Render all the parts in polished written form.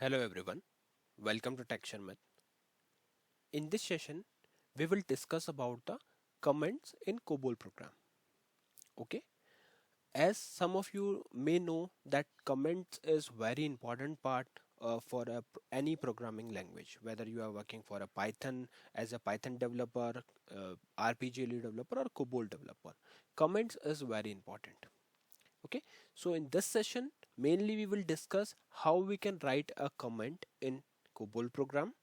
Hello everyone, welcome to Tech Sharmit. In this session, we will discuss about the comments in Cobol program. Okay, as some of you may know that comments is very important part for any programming language, whether you are working for a Python as a Python developer, RPGLE developer or Cobol developer. Comments is very important. Okay, so in this session, mainly we will discuss how we can write a comment in Cobol program.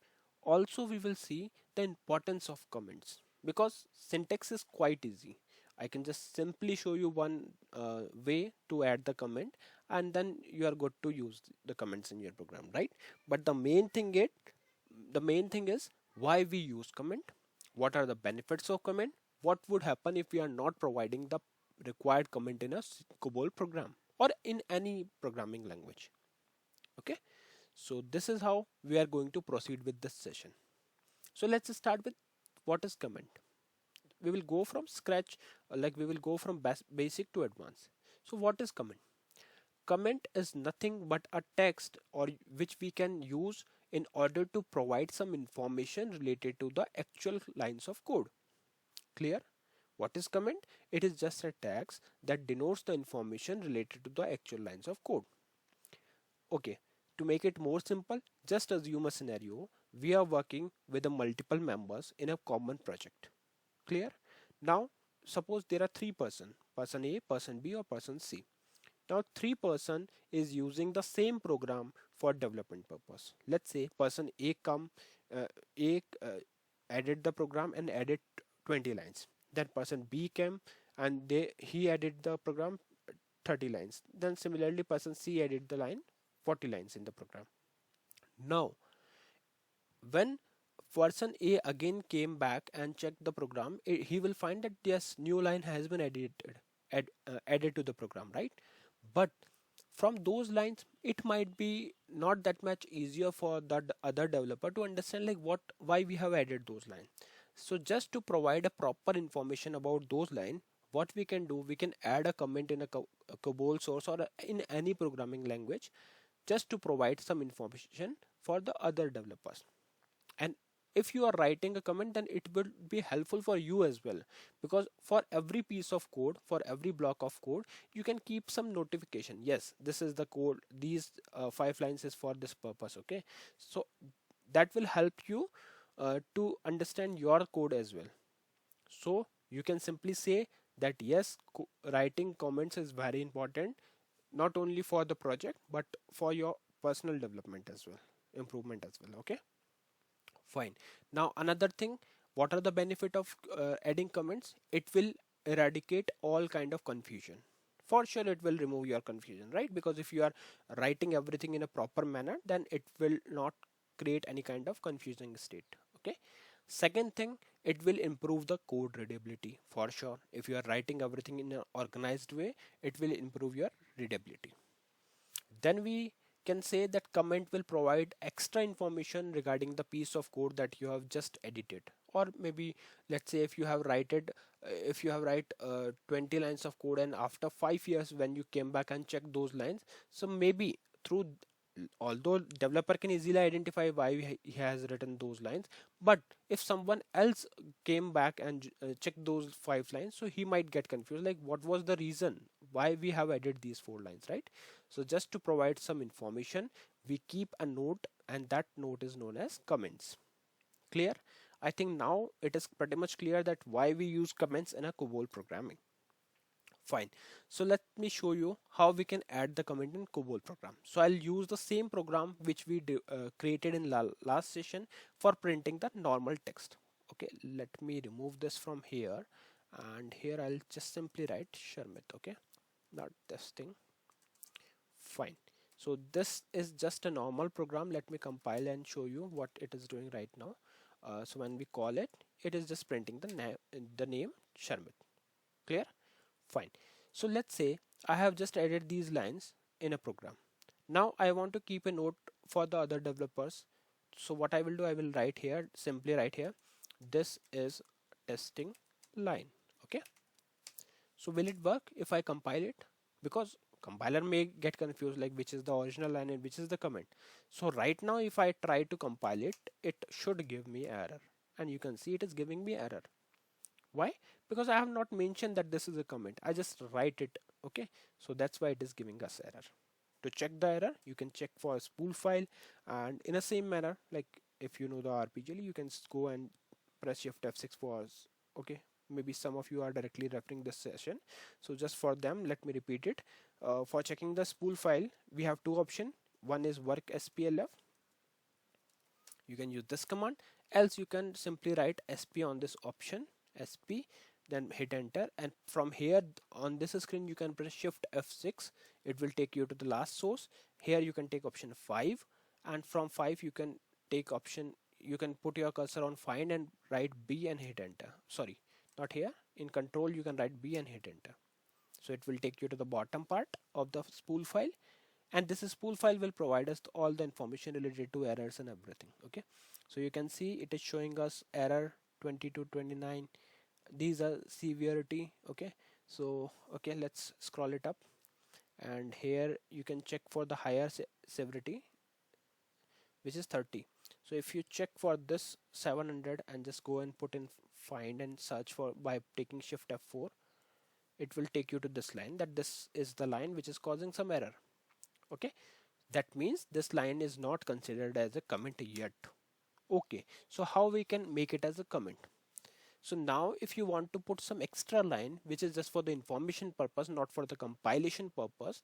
Also, we will see the importance of comments because syntax is quite easy. I can just simply show you one way to add the comment and then you are good to use the comments in your program, right? But the main thing is why we use comment, what are the benefits of comment, what would happen if we are not providing the required comment in a Cobol program or in any programming language. Okay, so this is how we are going to proceed with this session. So let's start with what is comment. We will go from scratch, like we will go from basic to advanced. So what is comment? Comment is nothing but a text or which we can use in order to provide some information related to the actual lines of code. Clear? What is comment? It is just a text that denotes the information related to the actual lines of code. Okay, to make it more simple, just assume a scenario. We are working with the multiple members in a common project. Clear? Now, suppose there are three person A, person B or person C. Now, three-person is using the same program for development purpose. Let's say person A added the program and added 20 lines. Then person B came and he added the program 30 lines. Then similarly person C added the line 40 lines in the program. Now, when person A again came back and checked the program, he will find that yes, new line has been added to the program, right? But from those lines, it might be not that much easier for the other developer to understand like why we have added those lines. So just to provide a proper information about those lines, what we can do, we can add a comment in a Cobol source or in any programming language just to provide some information for the other developers. And if you are writing a comment, then it will be helpful for you as well, because for every piece of code, for every block of code, you can keep some notification. Yes, this is the code, these 5 lines is for this purpose. Okay, so that will help you to understand your code as well. So you can simply say that yes, writing comments is very important, not only for the project but for your personal development as well, improvement as well. Okay, fine. Now another thing, what are the benefit of adding comments? It will eradicate all kind of confusion. For sure it will remove your confusion, right? Because if you are writing everything in a proper manner, then it will not create any kind of confusing state. Okay, second thing, it will improve the code readability. For sure, if you are writing everything in an organized way, it will improve your readability. Then we can say that comment will provide extra information regarding the piece of code that you have just edited. Or maybe let's say if you have write 20 lines of code and after 5 years when you came back and checked those lines, so maybe through, although developer can easily identify why he has written those lines, but if someone else came back and checked those 5 lines, so he might get confused like what was the reason why we have added these 4 lines, right? So just to provide some information, we keep a note, and that note is known as comments. Clear? I think now it is pretty much clear that why we use comments in a Cobol programming. Fine. So let me show you how we can add the comment in Cobol program. So I'll use the same program which we created in last session for printing the normal text. Okay, let me remove this from here, and here I'll just simply write Sharmit. Okay, not this thing. Fine. So this is just a normal program. Let me compile and show you what it is doing right now. So when we call it, it is just printing the name Sharmit. Clear? Fine. So let's say I have just added these lines in a program. Now I want to keep a note for the other developers. So what I will do, I will write here, simply write here, this is testing line. Okay. So will it work if I compile it? Because compiler may get confused like which is the original line and which is the comment. So right now if I try to compile it, it should give me error, and you can see it is giving me error. Why? Because I have not mentioned that this is a comment. I just write it. Okay, so that's why it is giving us error. To check the error, you can check for a spool file, and in the same manner, like if you know the RPGL, you can go and press shift F6 for us. Okay, maybe some of you are directly referring this session, so just for them let me repeat it. For checking the spool file, we have two options. One is work splf. You can use this command, else you can simply write sp on this option, sp, then hit enter, and from here on this screen you can press shift F6. It will take you to the last source. Here you can take option 5, and from 5 you can take option, you can put your cursor on find and write B and hit enter. Sorry, not here, in control you can write B and hit enter. So it will take you to the bottom part of the spool file, and this spool file will provide us all the information related to errors and everything. Okay, so you can see it is showing us error 20 to 29. These are severity. Okay, so okay, let's scroll it up, and here you can check for the higher severity, which is 30. So if you check for this 700 and just go and put in find and search for by taking shift F4, it will take you to this line, that this is the line which is causing some error. Okay, that means this line is not considered as a comment yet. Okay, so how we can make it as a comment? So now if you want to put some extra line which is just for the information purpose, not for the compilation purpose,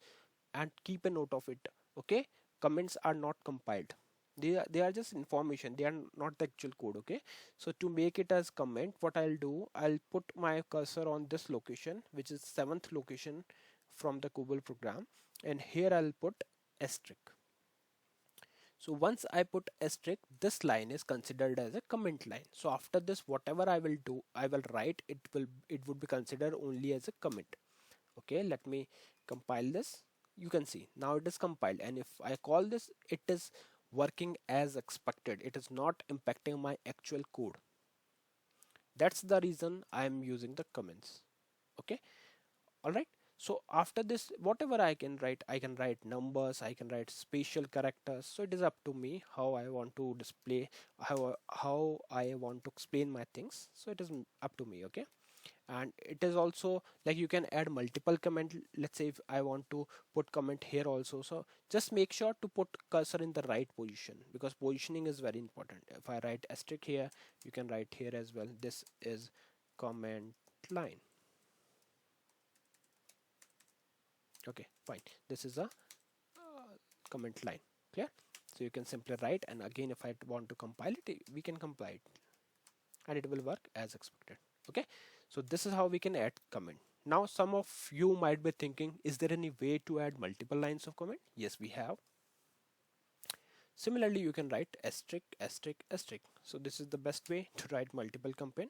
and keep a note of it. Okay, comments are not compiled, they are just information, they are not the actual code. Okay, so to make it as comment, what I'll do, I'll put my cursor on this location, which is 7th location from the Cobol program, and here I'll put asterisk. So once I put asterisk, this line is considered as a comment line. So after this, whatever I will do, I will write, it would be considered only as a comment. Okay, let me compile this. You can see now it is compiled, and if I call this, it is working as expected. It is not impacting my actual code. That's the reason I am using the comments. Okay, all right. So after this, whatever I can write numbers, I can write special characters. So it is up to me how I want to display, how I want to explain my things. So it is up to me. Okay, and it is also like you can add multiple comment. Let's say if I want to put comment here also, so just make sure to put cursor in the right position, because positioning is very important. If I write asterisk here, you can write here as well, this is comment line. Okay, fine, this is a comment line. Clear? So you can simply write, and again if I want to compile it, we can compile it and it will work as expected. Okay, so this is how we can add comment. Now some of you might be thinking, is there any way to add multiple lines of comment? Yes, we have. Similarly, you can write asterisk asterisk asterisk. So this is the best way to write multiple comment,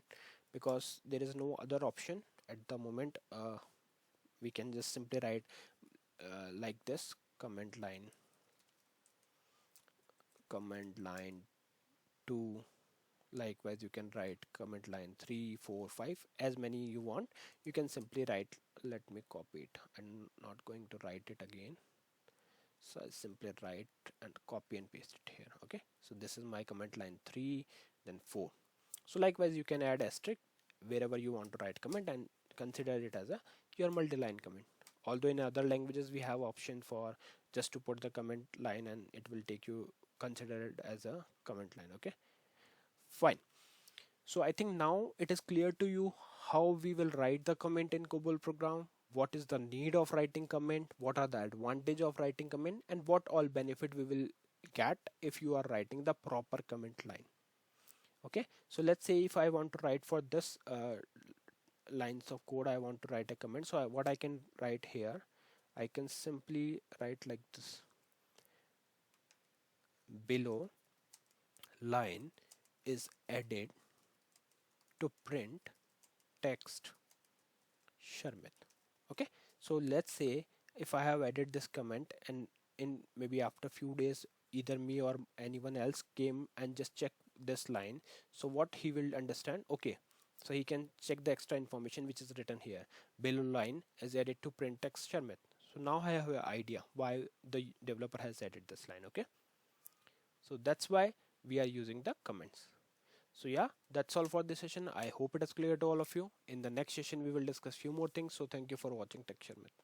because there is no other option at the moment. We can just simply write like this, comment line 2. Likewise, you can write comment line 3, 4, 5, as many you want. You can simply write, let me copy it. I'm not going to write it again, so I simply write and copy and paste it here. Okay, so this is my comment line 3, then 4. So likewise, you can add asterisk wherever you want to write comment and consider it as a your multi-line comment. Although in other languages we have option for just to put the comment line and it will take you consider it as a comment line. Okay, fine. So I think now it is clear to you how we will write the comment in Cobol program, what is the need of writing comment, what are the advantage of writing comment, and what all benefit we will get if you are writing the proper comment line. Okay, so let's say if I want to write for this lines of code, I want to write a comment. So what I can write here, I can simply write like this: below line is added to print text Sharmit. Okay, so let's say if I have added this comment, and in maybe after few days either me or anyone else came and just check this line, so what he will understand, okay, so he can check the extra information which is written here: below line is added to print text Sharmit. So now I have an idea why the developer has added this line. Okay, so that's why we are using the comments. So yeah, that's all for this session. I hope it is clear to all of you. In the next session we will discuss few more things. So thank you for watching Tech Sharmit.